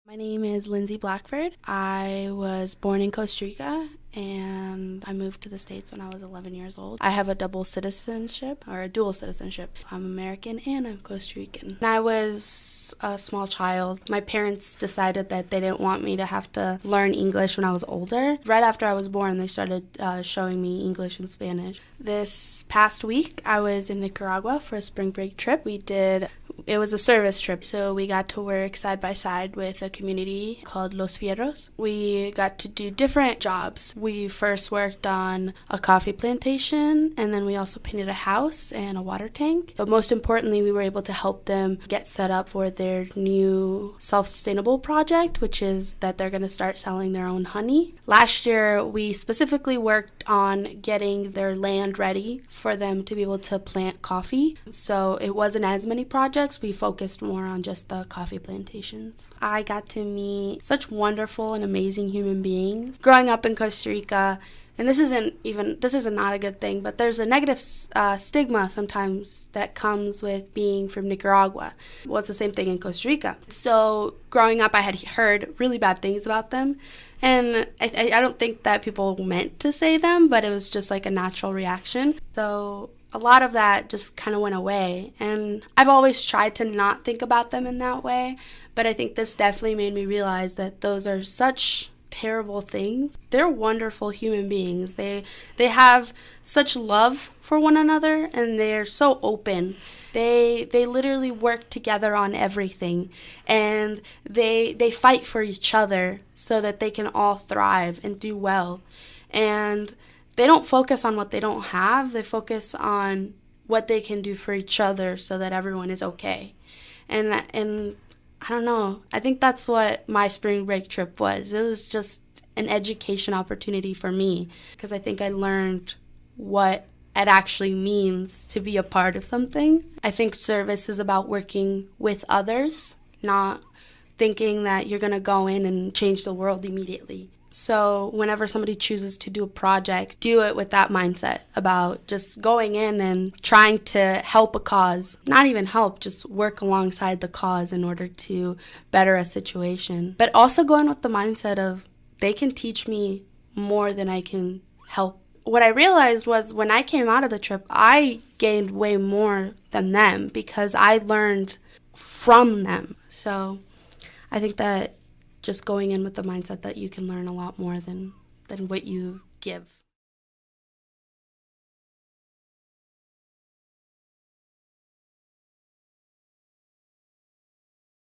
My name is Lindsay Blackford. I was born in Costa Rica and I moved to the States when I was 11 years old. I have a dual citizenship. I'm American and I'm Costa Rican. When I was a small child, my parents decided that they didn't want me to have to learn English when I was older. Right after I was born, they started showing me English and Spanish. This past week, I was in Nicaragua for a spring break trip. It was a service trip, so we got to work side by side with a community called Los Fierros. We got to do different jobs. We first worked on a coffee plantation, and then we also painted a house and a water tank. But most importantly, we were able to help them get set up for their new self-sustainable project, which is that they're going to start selling their own honey. Last year, we specifically worked on getting their land ready for them to be able to plant coffee. So it wasn't as many projects. We focused more on just the coffee plantations. I got to meet such wonderful and amazing human beings. Growing up in Costa Rica, and this is not a good thing, but there's a negative stigma sometimes that comes with being from Nicaragua. Well, it's the same thing in Costa Rica. So growing up, I had heard really bad things about them. And I don't think that people meant to say them, but it was just like a natural reaction. So a lot of that just kind of went away. And I've always tried to not think about them in that way, but I think this definitely made me realize that those are such terrible things. They're wonderful human beings. They have such love for one another, and they're so open. They literally work together on everything, and they fight for each other so that they can all thrive and do well. And they don't focus on what they don't have. They focus on what they can do for each other so that everyone is okay. And I don't know. I think that's what my spring break trip was. It was just an education opportunity for me because I think I learned what it actually means to be a part of something. I think service is about working with others, not thinking that you're going to go in and change the world immediately. So whenever somebody chooses to do a project, do it with that mindset about just going in and trying to help a cause. Not even help, just work alongside the cause in order to better a situation. But also go in with the mindset of they can teach me more than I can help. What I realized was when I came out of the trip, I gained way more than them because I learned from them. So I think that just going in with the mindset that you can learn a lot more than what you give.